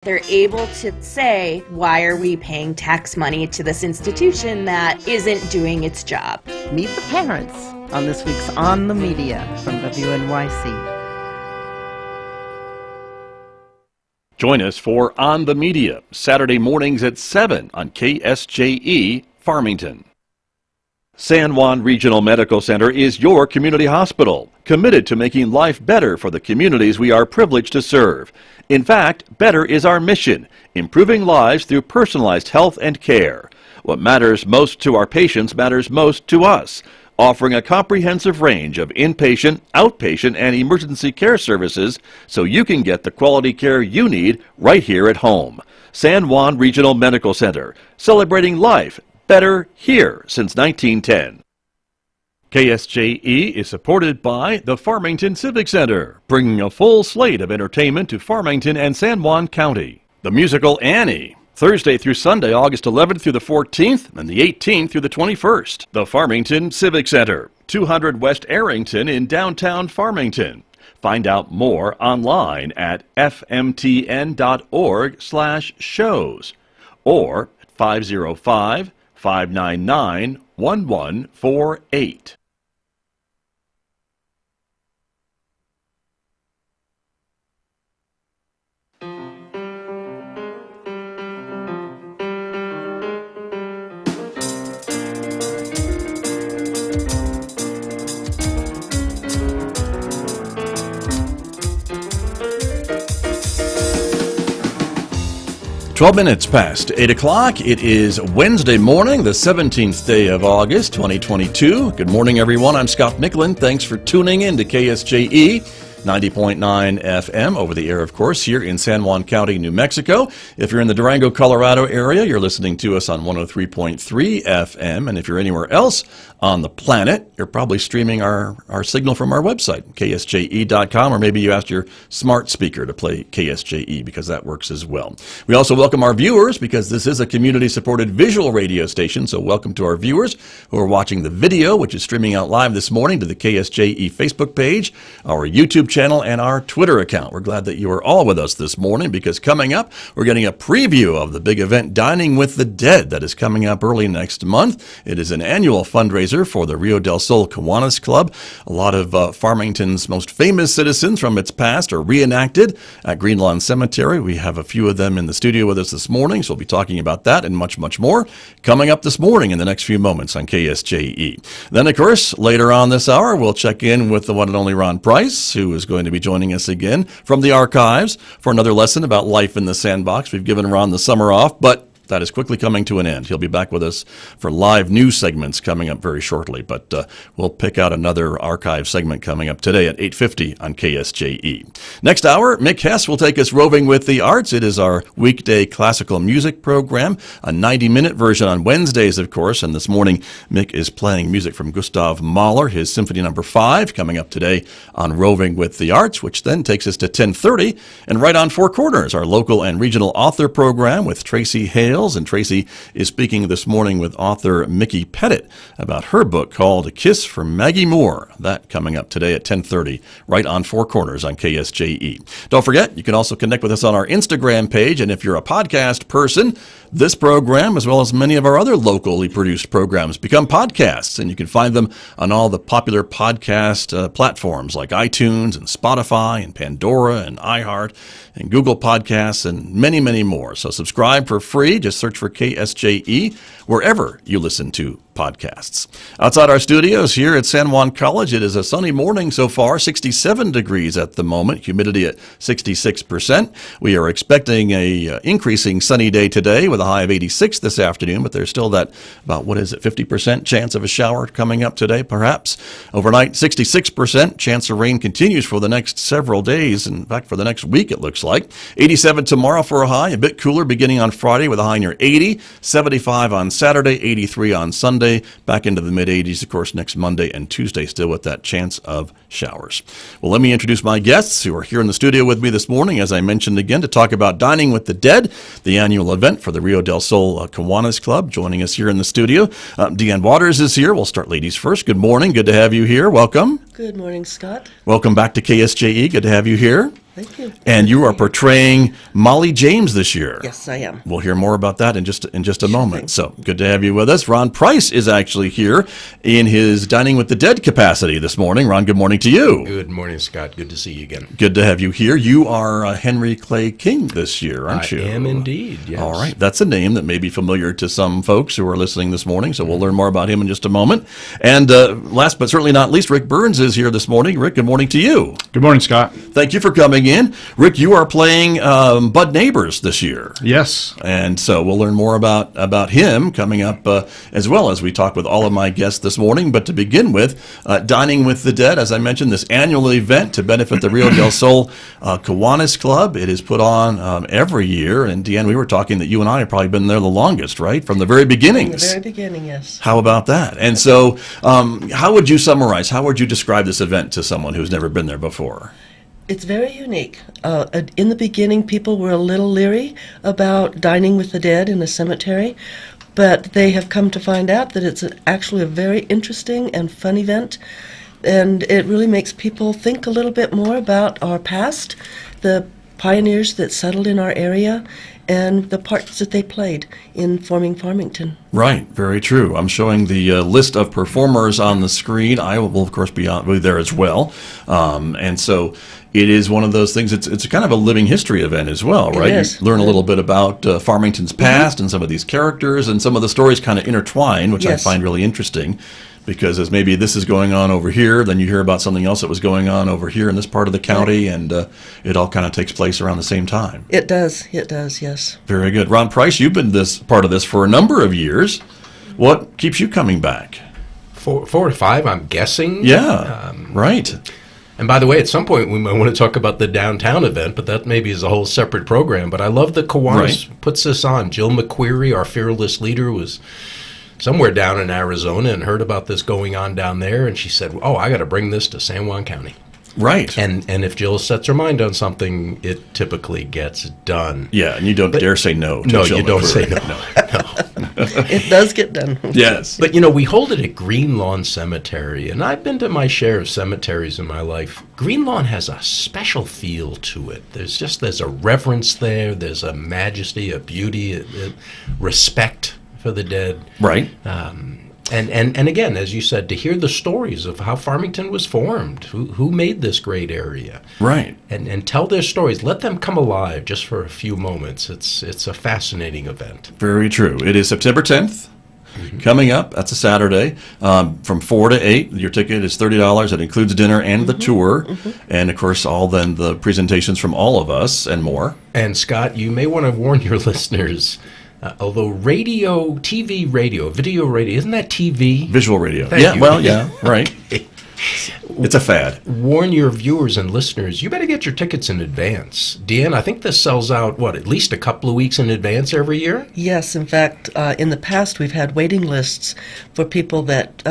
They're able to say, why are we paying tax money to this institution that isn't doing its job? Meet the parents on this week's On the Media from WNYC. Join us for On the Media, Saturday mornings at 7 on KSJE Farmington. San Juan Regional Medical Center is your community hospital, committed to making life better for the communities we are privileged to serve. In fact, better is our mission, improving lives through personalized health and care. What matters most to our patients matters most to us, offering a comprehensive range of inpatient, outpatient, and emergency care services so you can get the quality care you need right here at home. San Juan Regional Medical Center, celebrating life better here since 1910. KSJE is supported by the Farmington Civic Center, bringing a full slate of entertainment to Farmington and San Juan County. The musical Annie, Thursday through Sunday, August 11th through the 14th, and the 18th through the 21st. The Farmington Civic Center, 200 West Arrington in downtown Farmington. Find out more online at fmtn.org/shows or at 505-599-1148. 12 minutes past 8 o'clock. It is Wednesday morning, the 17th day of August, 2022. Good morning, everyone. I'm Scott Michlin. Thanks for tuning in to KSJE 90.9 FM, over the air, of course, here in San Juan County, New Mexico. If you're in the Durango, Colorado area, you're listening to us on 103.3 FM. And if you're anywhere else on the planet, you're probably streaming our signal from our website, ksje.com, or maybe you asked your smart speaker to play KSJE, because that works as well. We also welcome our viewers, because this is a community-supported visual radio station, so welcome to our viewers who are watching the video, which is streaming out live this morning to the KSJE Facebook page, our YouTube channel, and our Twitter account. We're glad that you are all with us this morning, because coming up, we're getting a preview of the big event, Dining with the Dead, that is coming up early next month. It is an annual fundraiser for the Rio del Sol Kiwanis Club. A lot of Farmington's most famous citizens from its past are reenacted at Greenlawn Cemetery. We have a few of them in the studio with us this morning, so we'll be talking about that and much, much more coming up this morning in the next few moments on KSJE. Then, of course, later on this hour, we'll check in with the one and only Ron Price, who is going to be joining us again from the archives for another lesson about life in the sandbox. We've given Ron the summer off, but that is quickly coming to an end. He'll be back with us for live news segments coming up very shortly, but we'll pick out another archive segment coming up today at 8:50 on KSJE. Next hour, Mick Hess will take us roving with the arts. It is our weekday classical music program, a 90-minute version on Wednesdays, of course, and this morning Mick is playing music from Gustav Mahler, his Symphony No. 5, coming up today on Roving with the Arts, which then takes us to 10:30, and right on Four Corners, our local and regional author program with Tracy Hale. And Tracy is speaking this morning with author Mickey Pettit about her book called A Kiss from Maggie Moore. That coming up today at 10:30, right on Four Corners on KSJE. Don't forget, you can also connect with us on our Instagram page, and if you're a podcast person, this program, as well as many of our other locally produced programs, become podcasts, and you can find them on all the popular podcast platforms like iTunes and Spotify and Pandora and iHeart and Google Podcasts and many, many more. So subscribe for free. Just search for KSJE wherever you listen to podcasts. Outside our studios here at San Juan College, it is a sunny morning so far, 67 degrees at the moment, humidity at 66%. We are expecting a increasing sunny day today with a high of 86 this afternoon, but there's still that about, 50% chance of a shower coming up today, perhaps. Overnight, 66% chance of rain continues for the next several days. In fact, for the next week, it looks like. 87 tomorrow for a high, a bit cooler beginning on Friday with a high near 80, 75 on Saturday, 83 on Sunday, back into the mid-80s, of course, next Monday and Tuesday, still with that chance of showers. Well, let me introduce my guests who are here in the studio with me this morning, as I mentioned again, to talk about Dining with the Dead, the annual event for the Rio del Sol Kiwanis Club. Joining us here in the studio, Deanne Waters is here. We'll start ladies first. Good morning. Good to have you here. Welcome. Good morning, Scott. Welcome back to KSJE. Good to have you here. Thank you. And you are portraying Molly James this year. Yes, I am. We'll hear more about that in just a moment. So good to have you with us. Ron Price is actually here in his Dining with the Dead capacity this morning. Ron, good morning to you. Good morning, Scott. Good to see you again. Good to have you here. You are Henry Clay King this year, aren't you? I am indeed, yes. All right. That's a name that may be familiar to some folks who are listening this morning, so we'll learn more about him in just a moment. And last but certainly not least, Rick Burns is here this morning. Rick, good morning to you. Good morning, Scott. Thank you for coming in. Rick, you are playing Bud Neighbors this year. Yes. And so we'll learn more about him coming up as well as we talk with all of my guests this morning. But to begin with, Dining with the Dead, as I mentioned, this annual event to benefit the Rio del Sol Kiwanis Club. It is put on every year. And Deanne, we were talking that you and I have probably been there the longest, right? From the very beginnings. From the very beginning, yes. How about that? And so how would you summarize, how would you describe this event to someone who's never been there before? It's very unique. In the beginning, people were a little leery about dining with the dead in a cemetery, but they have come to find out that it's actually a very interesting and fun event, and it really makes people think a little bit more about our past, the pioneers that settled in our area, and the parts that they played in forming Farmington. Right, very true. I'm showing the list of performers on the screen. I will, of course, be there as well. And so it is one of those things, it's kind of a living history event as well, right? It is. You learn a little bit about Farmington's past and some of these characters, and some of the stories kind of intertwine, which Yes. I find really interesting. Because as maybe this is going on over here, then you hear about something else that was going on over here in this part of the county, and it all kind of takes place around the same time. It does, yes. Very good. Ron Price, you've been part of this for a number of years. What keeps you coming back? 4 to 5, I'm guessing. Yeah, right. And by the way, at some point we might want to talk about the downtown event, but that maybe is a whole separate program. But I love that Kiwanis puts this on. Jill McQuarrie, our fearless leader, was somewhere down in Arizona and heard about this going on down there, and she said, "Oh, I got to bring this to San Juan County." Right. And if Jill sets her mind on something, it typically gets done. Yeah, and you don't dare say no to No, Jill you don't McQuarrie. say no. It does get done. Yes. But, we hold it at Greenlawn Cemetery, and I've been to my share of cemeteries in my life. Greenlawn has a special feel to it. There's a reverence there. There's a majesty, a beauty, a respect for the dead. Right. And again, as you said, to hear the stories of how Farmington was formed, who made this great area. Right. And tell their stories. Let them come alive just for a few moments. It's a fascinating event. Very true. It is September 10th. Coming up, that's a Saturday, from 4 to 8. Your ticket is $30. It includes dinner and the tour, and of course, all then the presentations from all of us and more. And Scott, you may want to warn your listeners, although radio, video radio, isn't that TV? Visual radio. Thank yeah, you. well, yeah, right. It's a fad. Warn your viewers and listeners, you better get your tickets in advance. Deanne, I think this sells out, at least a couple of weeks in advance every year? Yes, in fact, in the past we've had waiting lists for people that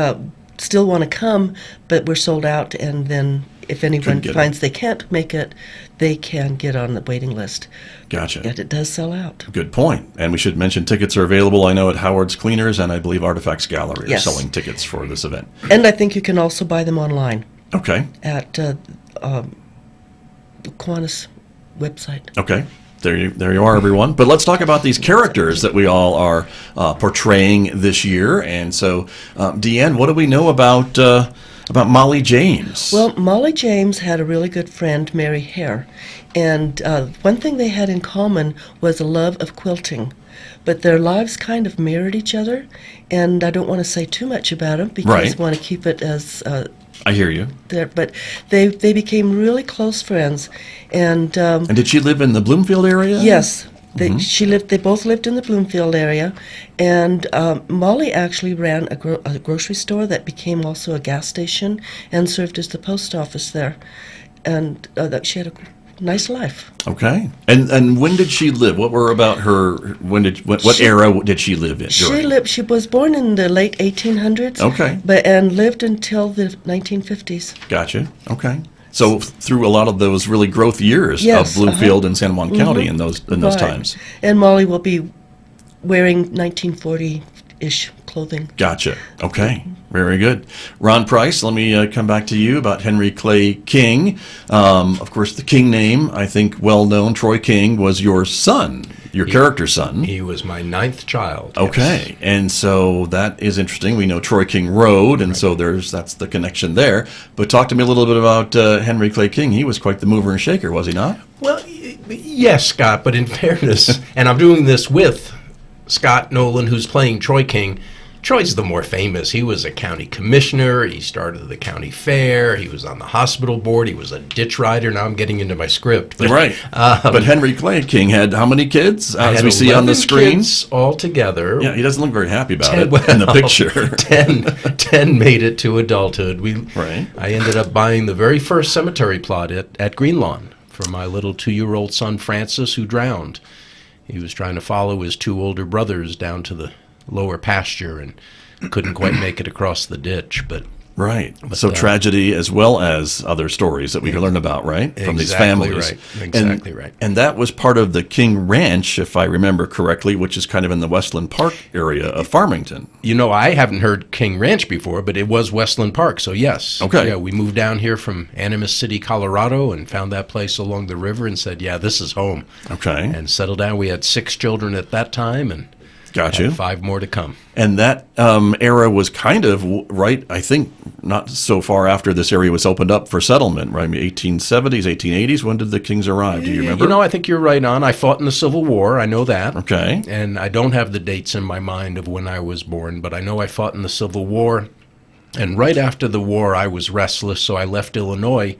still want to come, but we're sold out, and then if anyone finds they can't make it, they can get on the waiting list. Gotcha. Yet it does sell out. Good point. And we should mention tickets are available, I know, at Howard's Cleaners and I believe Artifacts Gallery are Yes. selling tickets for this event. And I think you can also buy them online Okay. at the Kiwanis website. Okay. There you are, everyone. But let's talk about these characters that we all are portraying this year. And so, Deanne, what do we know about Molly James? Well, Molly James had a really good friend, Mary Hare, and one thing they had in common was a love of quilting. But their lives kind of mirrored each other, and I don't want to say too much about them because I want to keep it as I hear you. there. But they became really close friends, and And did she live in the Bloomfield area? yes. They both lived in the Bloomfield area, and Molly actually ran a grocery store that became also a gas station and served as the post office there, and she had a nice life. Okay. And when did she live? What were about her? What era did she live in? She was born in the late 1800s. Okay. And lived until the 1950s. Gotcha. Okay. So through a lot of those really growth years Yes, of Bloomfield and San Juan County in those Right. times. And Molly will be wearing 1940-ish clothing. Gotcha. Okay. Very good. Ron Price, let me come back to you about Henry Clay King. Of course, the King name, I think well known, Troy King, was your son, your character's son. He was my 9th child. Okay. Yes. And so that is interesting. We know Troy King Road, and so that's the connection there. But talk to me a little bit about Henry Clay King. He was quite the mover and shaker, was he not? Well, yes, Scott, but in fairness, and I'm doing this with Scott Nolan, who's playing Troy King. Troy's the more famous. He was a county commissioner. He started the county fair. He was on the hospital board. He was a ditch rider. Now I'm getting into my script. But, right. But Henry Clay King had how many kids, as we see on the screen? All together. Yeah, he doesn't look very happy about it in the picture. 10 made it to adulthood. Right. I ended up buying the very first cemetery plot at Greenlawn for my little 2-year-old son, Francis, who drowned. He was trying to follow his 2 older brothers down to the lower pasture and couldn't quite make it across the ditch. But so tragedy as well as other stories that we can learn about, right? From these families. Exactly right. And that was part of the King Ranch, if I remember correctly, which is kind of in the Westland Park area of Farmington. You know, I haven't heard King Ranch before, but it was Westland Park, so yes. Okay. Yeah, we moved down here from Animas City, Colorado, and found that place along the river and said, yeah, this is home. Okay. And settled down. We had 6 children at that time, and got you. 5 more to come. And that era was kind of right, I think, not so far after this area was opened up for settlement, right? I mean, 1870s, 1880s. When did the Kings arrive? Do you remember? You know, I think you're right on. I fought in the Civil War. I know that. Okay. And I don't have the dates in my mind of when I was born, but I know I fought in the Civil War. And right after the war, I was restless, so I left Illinois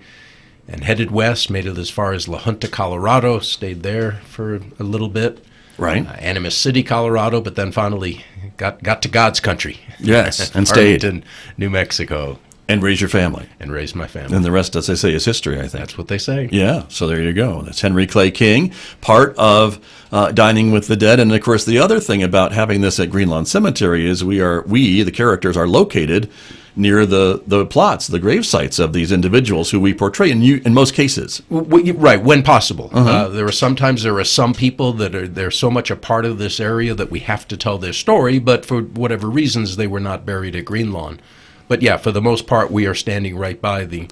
and headed west, made it as far as La Junta, Colorado, stayed there for a little bit. Right. Animas City, Colorado, but then finally got to God's country. Yes, and stayed. Farmington, New Mexico. And raise your family. And raise my family. And the rest, as they say, is history, I think. That's what they say. Yeah, so there you go. That's Henry Clay King, part of Dining with the Dead. And, of course, the other thing about having this at Greenlawn Cemetery is we, the characters, are located near the plots, the grave sites of these individuals who we portray in most cases. Right, when possible. There are some people that they're so much a part of this area that we have to tell their story, but for whatever reasons, they were not buried at Greenlawn. But yeah, for the most part, we are standing right by the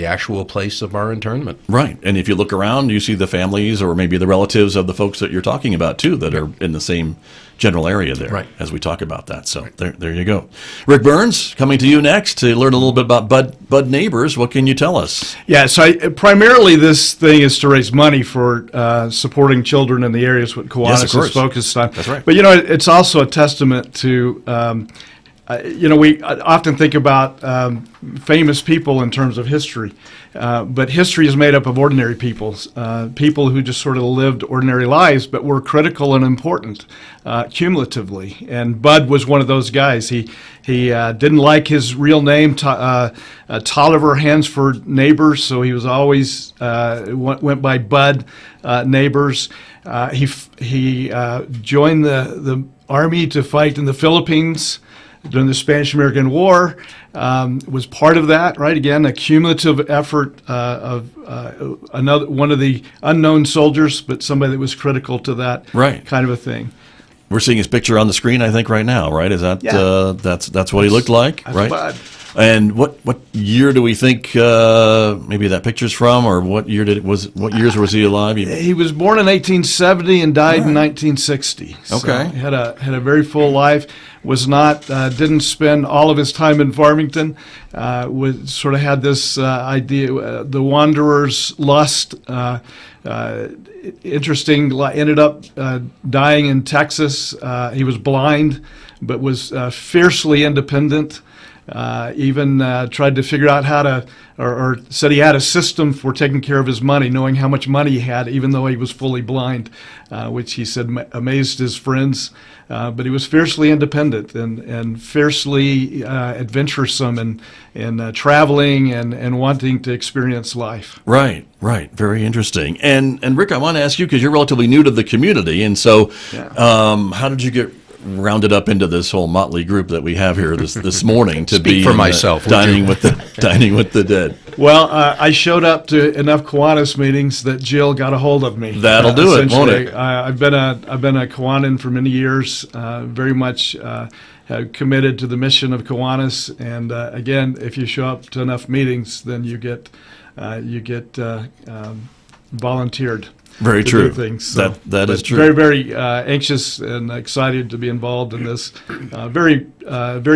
actual place of our internment. Right, and if you look around, you see the families or maybe the relatives of the folks that you're talking about, too, that are in the same general area there, right, as we talk about that. So there you go. Rick Burns, coming to you next to learn a little bit about Bud Neighbors. What can you tell us? Yeah, so primarily this thing is to raise money for supporting children in the areas what Kiwanis is focused on. That's right. But, you know, it's also a testament to we often think about famous people in terms of history, but history is made up of ordinary people who just sort of lived ordinary lives, but were critical and important cumulatively. And Bud was one of those guys. He didn't like his real name, Tolliver Hansford Neighbors, so he was always went by Bud Neighbors. He joined the army to fight in the Philippines during the Spanish-American War, was part of that, right? Again, a cumulative effort of one of the unknown soldiers, but somebody that was critical to that kind of a thing. We're seeing his picture on the screen, I think, right now, right? Is that that's what he looked like, right? Bud. And what year do we think maybe that picture's from, or what years was he alive? He was born in 1870 and died in 1960. So okay, had a very full life. Was not didn't spend all of his time in Farmington. Was sort of had this idea, the wanderer's lust. Interesting. Ended up dying in Texas. He was blind, but was fiercely independent. Even tried to figure out how to, or said he had a system for taking care of his money, knowing how much money he had, even though he was fully blind, which he said amazed his friends. But he was fiercely independent and fiercely adventuresome and traveling and wanting to experience life. Right. Very interesting. And Rick, I want to ask you, because you're relatively new to the community, and so how did you get rounded up into this whole motley group that we have here this morning to Speak be for myself, would dining you? with the dead. Well, I showed up to enough Kiwanis meetings that Jill got a hold of me. That'll do it, won't essentially. it? I've been a Kiwanin for many years, very much committed to the mission of Kiwanis. And again, if you show up to enough meetings, then you get volunteered. Very to true. do things. So, That is but true. Very, very anxious and excited to be involved in this very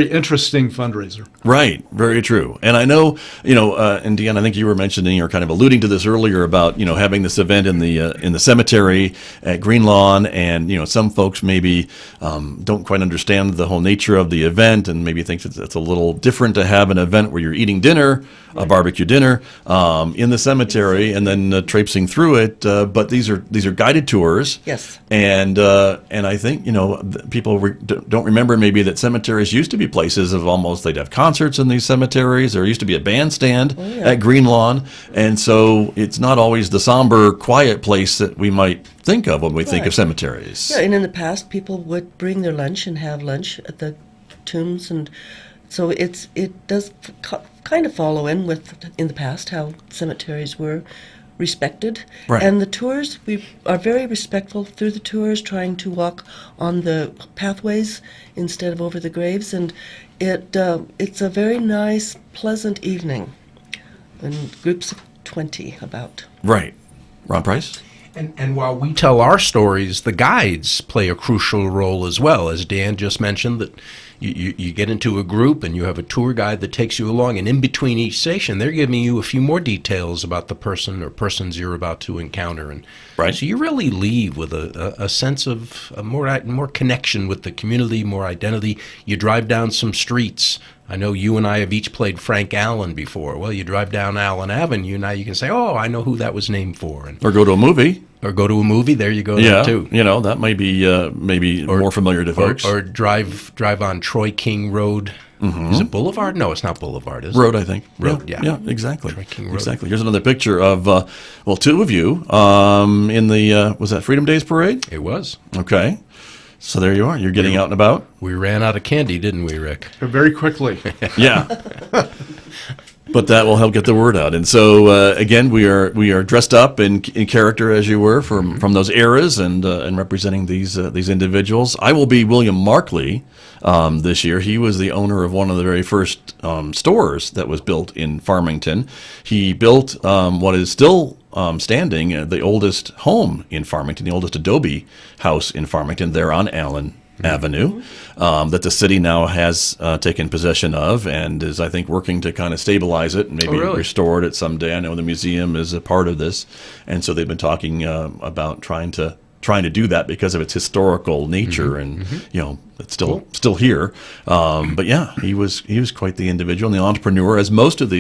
interesting fundraiser. Right, very true. And I know, and Deanne, I think you were mentioning or kind of alluding to this earlier about, having this event in the cemetery at Greenlawn, and some folks maybe don't quite understand the whole nature of the event, and maybe think that it's a little different to have an event where you're eating dinner, a barbecue dinner, in the cemetery, and then traipsing through it. But these are guided tours. Yes. And I think people don't remember maybe that cemeteries used to be places of they'd have concerts in these cemeteries. There used to be a bandstand at Greenlawn, and so it's not always the somber, quiet place that we might think of when we think of cemeteries. Yeah, and in the past, people would bring their lunch and have lunch at the tombs, and so it does kind of follow in the past how cemeteries were respected. Right. And the tours, we are very respectful through the tours, trying to walk on the pathways instead of over the graves, and it's a very nice, pleasant evening, in groups of 20 about. Right. Ron Price? And while we tell our stories, the guides play a crucial role as well. As Dan just mentioned, that you get into a group and you have a tour guide that takes you along, and in between each station, they're giving you a few more details about the person or persons you're about to encounter. And Right. so you really leave with a sense of more connection with the community, more identity. You drive down some streets. I know you and I have each played Frank Allen before. Well, you drive down Allen Avenue, now you can say, oh, I know who that was named for. Or go to a movie. Or go to a movie, there you go, Yeah, there too. that might be maybe more familiar to folks. Or drive on Troy King Road. Mm-hmm. Is it Boulevard? No, it's not Boulevard, is Road, I think. Road, yeah. Yeah, exactly. Troy King Road. Exactly. Here's another picture of, two of you in the, was that Freedom Days Parade? it? It was. Okay. So there you are. You're getting out and about. We ran out of candy, didn't we, Rick? Very quickly. Yeah. But that will help get the word out. And so again, we are dressed up in character as you were from those eras and representing these individuals. I will be William Markley this year. He was the owner of one of the very first stores that was built in Farmington. He built what is still standing, the oldest home in Farmington, the oldest adobe house in Farmington, there on Allen Avenue, that the city now has taken possession of and is, I think, working to kind of stabilize it and maybe restore it someday. I know the museum is a part of this, and so they've been talking about trying to do that because of its historical nature, and it's still here. But yeah, he was quite the individual and the entrepreneur, as most of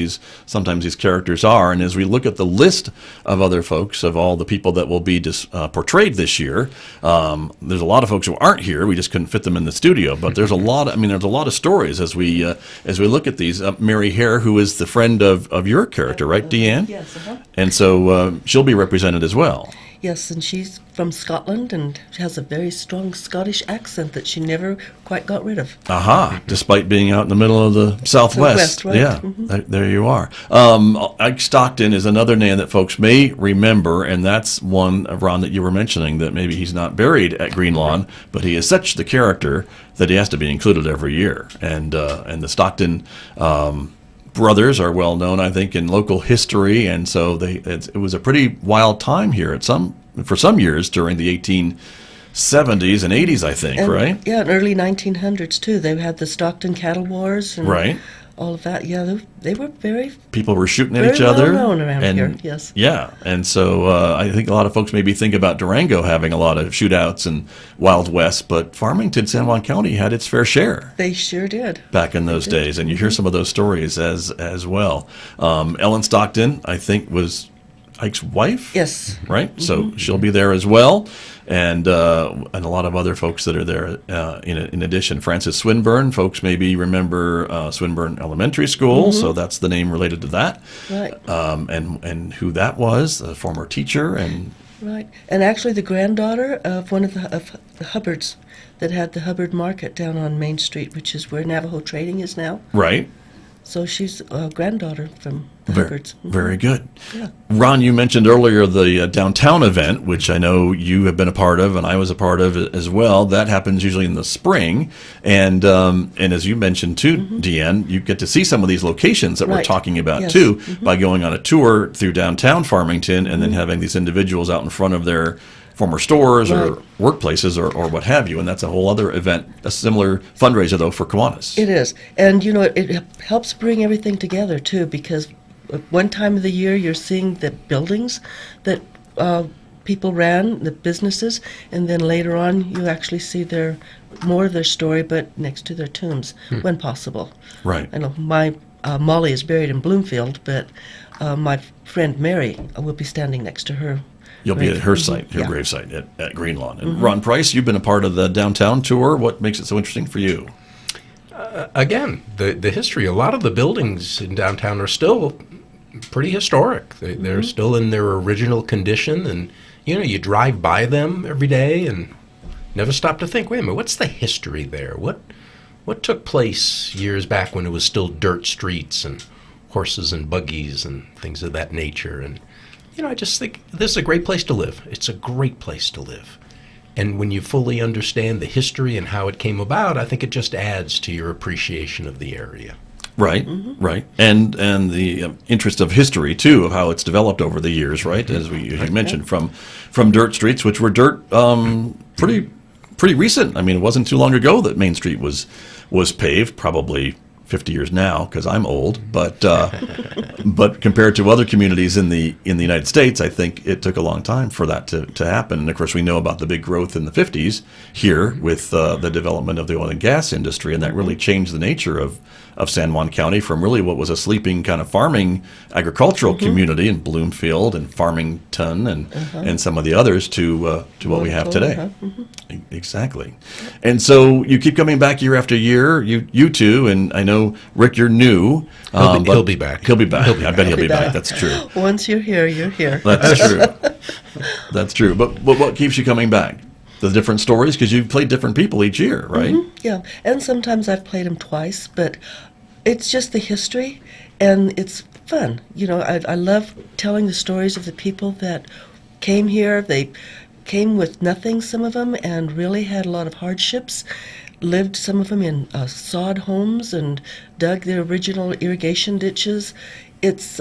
sometimes these characters are. And as we look at the list of other folks, of all the people that will be portrayed this year, there's a lot of folks who aren't here. We just couldn't fit them in the studio. But there's a lot of stories as we look at these. Mary Hare, who is the friend of your character, right, Deanne? Yes. And so she'll be represented as well. Yes, and she's from Scotland and she has a very strong Scottish accent that she never quite got rid of. Aha! Despite being out in the middle of the Southwest. Right. Yeah, there you are. Ike Stockton is another name that folks may remember, and that's one, Ron, that you were mentioning, that maybe he's not buried at Greenlawn, but he is such the character that he has to be included every year. And the Stockton brothers are well known, I think, in local history, and so it was a pretty wild time here for some years during the 1870s and 80s, I think, right? Yeah, and early 1900s too. They had the Stockton Cattle Wars and right. all of that. Yeah, they were very people were shooting at very each other. well known around here. Yes. Yeah, and so I think a lot of folks maybe think about Durango having a lot of shootouts and Wild West, but Farmington, San Juan County had its fair share. They sure did. Back in those days, and you hear some of those stories as well. Ellen Stockton, I think, was Ike's wife. Yes. Right. So she'll be there as well, and a lot of other folks that are there. In addition, Francis Swinburne. Folks maybe remember Swinburne Elementary School, so that's the name related to that. Right. And who that was, a former teacher, and Right. And actually the granddaughter of one of the Hubbards that had the Hubbard Market down on Main Street, which is where Navajo Trading is now. Right. So she's a granddaughter from the Very, Hubbards. very good. Yeah. Ron, you mentioned earlier the downtown event, which I know you have been a part of, and I was a part of as well. That happens usually in the spring, and as you mentioned too, Deanne, you get to see some of these locations that we're Right. talking about Yes. too by going on a tour through downtown Farmington, and then having these individuals out in front of their former stores or Right. workplaces or what have you, and that's a whole other event, a similar fundraiser though for Kiwanis. It is. And, it helps bring everything together, too, because at one time of the year you're seeing the buildings that people ran, the businesses, and then later on you actually see more of their story, but next to their tombs, when possible. Right. I know my Molly is buried in Bloomfield, but my friend Mary will be standing next to her. You'll be at her site, her grave site at Greenlawn. And Ron Price, you've been a part of the downtown tour. What makes it so interesting for you? Again, the history. A lot of the buildings in downtown are still pretty historic. They're still in their original condition, and you drive by them every day and never stop to think, wait a minute, what's the history there? What took place years back when it was still dirt streets and horses and buggies and things of that nature? And I just think this is a great place to live. It's a great place to live. And when you fully understand the history and how it came about, I think it just adds to your appreciation of the area. Right, right. And the interest of history, too, of how it's developed over the years, right? As we usually mentioned, from dirt streets, which were dirt pretty recent. I mean, it wasn't too long ago that Main Street was paved, probably 50 years now, because I'm old, but compared to other communities in the United States, I think it took a long time for that to happen. And of course, we know about the big growth in the 50s here with the development of the oil and gas industry, and that really changed the nature of San Juan County from really what was a sleeping kind of farming agricultural community in Bloomfield and Farmington and some of the others to what we have today. Exactly. And so you keep coming back year after year, you two, and I know, Rick, you're new. He'll be back. He'll be back. I bet he'll be back. That's true. Once you're here, you're here. That's true. That's true. But what keeps you coming back? The different stories? Because you've played different people each year, right? Yeah, and sometimes I've played them twice, but it's just the history, and it's fun. I love telling the stories of the people that came here. They came with nothing, some of them, and really had a lot of hardships. Lived, some of them, in sod homes and dug their original irrigation ditches. It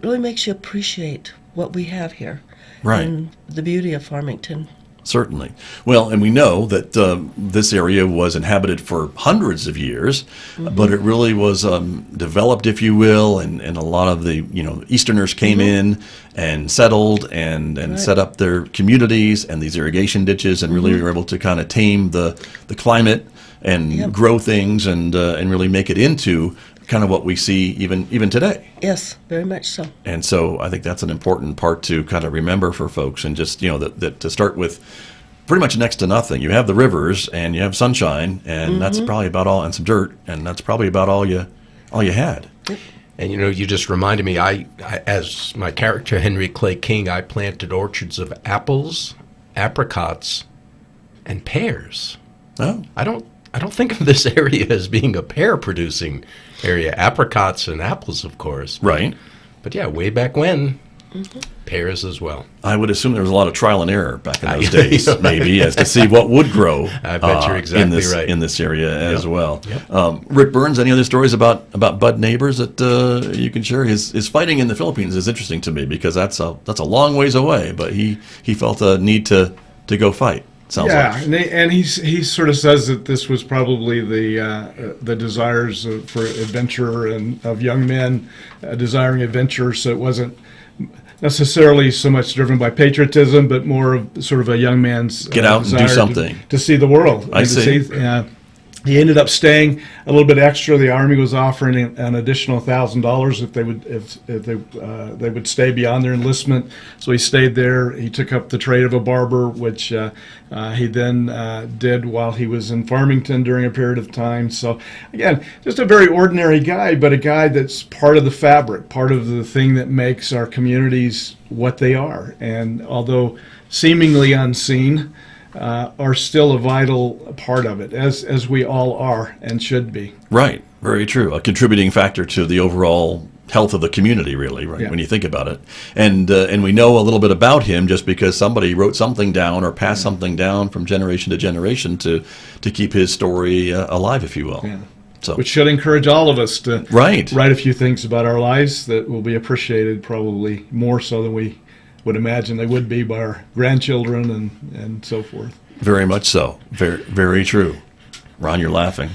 really makes you appreciate what we have here. Right. And the beauty of Farmington. Certainly. Well, and we know that this area was inhabited for hundreds of years, but it really was developed, if you will, and a lot of the Easterners came in and settled and set up their communities and these irrigation ditches, and really were able to kind of tame the climate and grow things and really make it into kind of what we see even today. Yes, very much so. And so I think that's an important part to kind of remember for folks, and just, that to start with pretty much next to nothing. You have the rivers and you have sunshine, and that's probably about all, and some dirt, and that's probably about all you had. And you just reminded me, I as my character Henry Clay King, I planted orchards of apples, apricots, and pears. Oh. I don't think of this area as being a pear producing area. Apricots and apples, of course. Right. But yeah, way back when, pears as well. I would assume there was a lot of trial and error back in those days, maybe, as to see what would grow. I bet you're exactly right. In this area as well. Yep. Rick Burns, any other stories about Bud Neighbors that you can share? His fighting in the Philippines is interesting to me, because that's a long ways away, but he felt a need to go fight. Sounds like. And he sort of says that this was probably the desires for adventure and of young men desiring adventure. So it wasn't necessarily so much driven by patriotism, but more of sort of a young man's get out and do something to see the world. I see. He ended up staying a little bit extra. The Army was offering an additional $1,000 if they would stay beyond their enlistment. So he stayed there. He took up the trade of a barber, which he then did while he was in Farmington during a period of time. So again, just a very ordinary guy, but a guy that's part of the fabric, part of the thing that makes our communities what they are. And although seemingly unseen, are still a vital part of it, as we all are and should be. Right, very true. A contributing factor to the overall health of the community, really, right, Yeah. when you think about it. And we know a little bit about him just because somebody wrote something down or passed something down from generation to generation to keep his story alive, if you will. Yeah. So, Which should encourage all of us to right. write a few things about our lives that will be appreciated, probably more so than we would imagine they would be by our grandchildren and so forth. Very much so. Very, very true. Ron, you're laughing.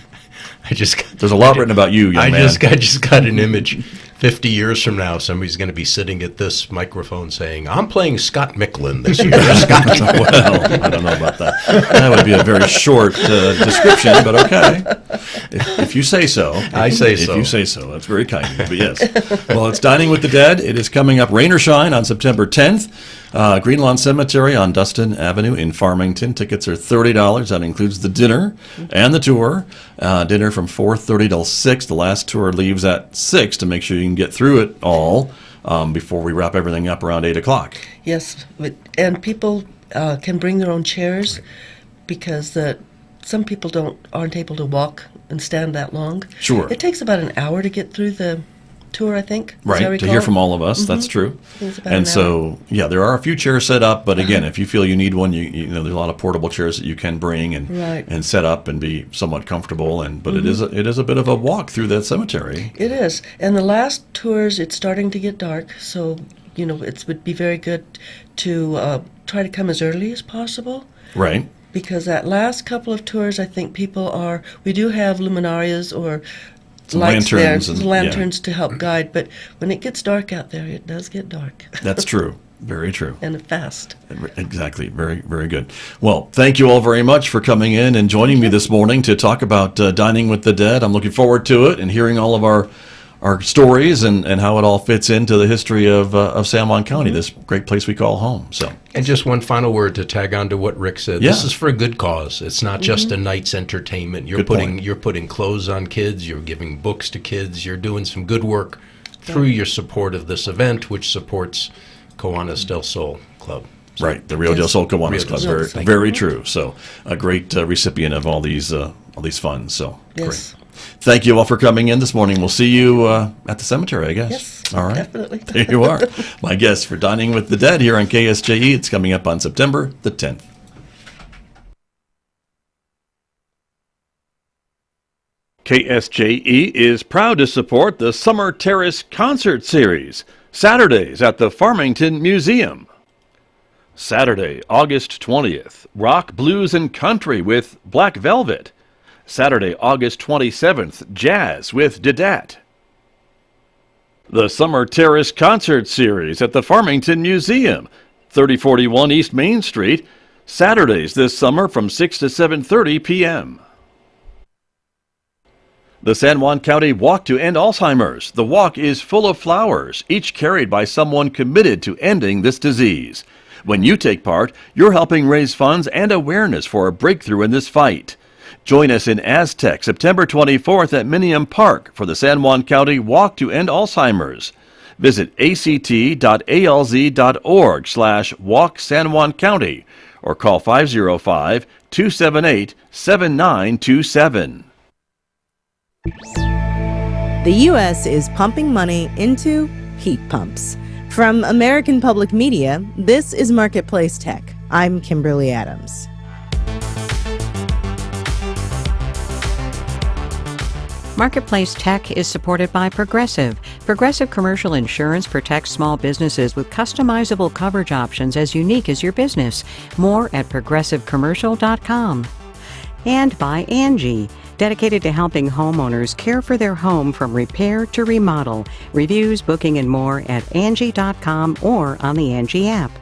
There's a I lot written about you, young man. I just got an image. 50 years from now, somebody's going to be sitting at this microphone saying, "I'm playing Scott Michlin this year." Well, I don't know about that. That would be a very short description, but okay. If you say so. I say so. If you say so. That's very kind of you, but yes. Well, it's Dining with the Dead. It is coming up, rain or shine, on September 10th. Greenlawn Cemetery on Dustin Avenue in Farmington. Tickets are $30. That includes the dinner and the tour. Dinner from 4:30 till 6. The last tour leaves at 6 to make sure you can get through it all before we wrap everything up around 8 o'clock. Yes, and people can bring their own chairs because some people aren't able to walk and stand that long. Sure. It takes about an hour to get through the tour, I think. as I Right, to recall. hear from all of us. That's true. It's about And an so, yeah, there are a few chairs set up, but again, if you feel you need one, you know, there's a lot of portable chairs that you can bring Right. and set up and be somewhat comfortable. But it is a bit of a walk through that cemetery. It is. And the last tours, it's starting to get dark, so, it would be very good to try to come as early as possible. Right. Because that last couple of tours, I think we do have luminarias or Some lights lanterns there, and- lanterns to help guide, but when it gets dark out there, it does get dark. That's true. Very true. And fast. Exactly. Very, very good. Well, thank you all very much for coming in and joining me this morning to talk about Dining with the Dead. I'm looking forward to it and hearing all of our stories and how it all fits into the history of San Juan County, this great place we call home. So, And just one final word to tag on to what Rick said. Yeah. This is for a good cause. It's not just a night's entertainment. You're Good point. you're putting clothes on kids. You're giving books to kids. You're doing some good work through your support of this event, which supports Kiwanis del Sol Club. So, right, the Rio del Sol Kiwanis Rio Club. del Very, Sol. very true. So, a great recipient of all these funds. So, Yes. great. Thank you all for coming in this morning. We'll see you at the cemetery, I guess. Yes, All right. definitely. There you are. My guest for Dining with the Dead here on KSJE. It's coming up on September the 10th. KSJE is proud to support the Summer Terrace Concert Series, Saturdays at the Farmington Museum. Saturday, August 20th, Rock, Blues, and Country with Black Velvet. Saturday, August 27th, Jazz with Didat. The Summer Terrace Concert Series at the Farmington Museum, 3041 East Main Street, Saturdays this summer from 6 to 7:30 p.m. The San Juan County Walk to End Alzheimer's. The walk is full of flowers, each carried by someone committed to ending this disease. When you take part, you're helping raise funds and awareness for a breakthrough in this fight. Join us in Aztec, September 24th at Minium Park for the San Juan County Walk to End Alzheimer's. Visit act.alz.org/Walk San Juan County or call 505-278-7927. The U.S. is pumping money into heat pumps. From American Public Media, this is Marketplace Tech. I'm Kimberly Adams. Marketplace Tech is supported by Progressive. Progressive Commercial Insurance protects small businesses with customizable coverage options as unique as your business. More at progressivecommercial.com. And by Angie, dedicated to helping homeowners care for their home from repair to remodel. Reviews, booking, and more at Angie.com or on the Angie app.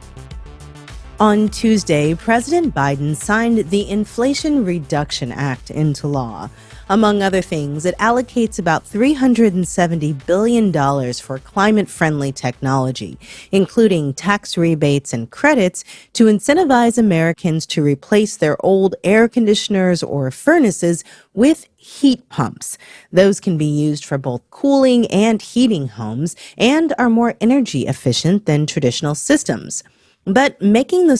On Tuesday, President Biden signed the Inflation Reduction Act into law. Among other things, it allocates about $370 billion for climate-friendly technology, including tax rebates and credits to incentivize Americans to replace their old air conditioners or furnaces with heat pumps. Those can be used for both cooling and heating homes and are more energy efficient than traditional systems. But making the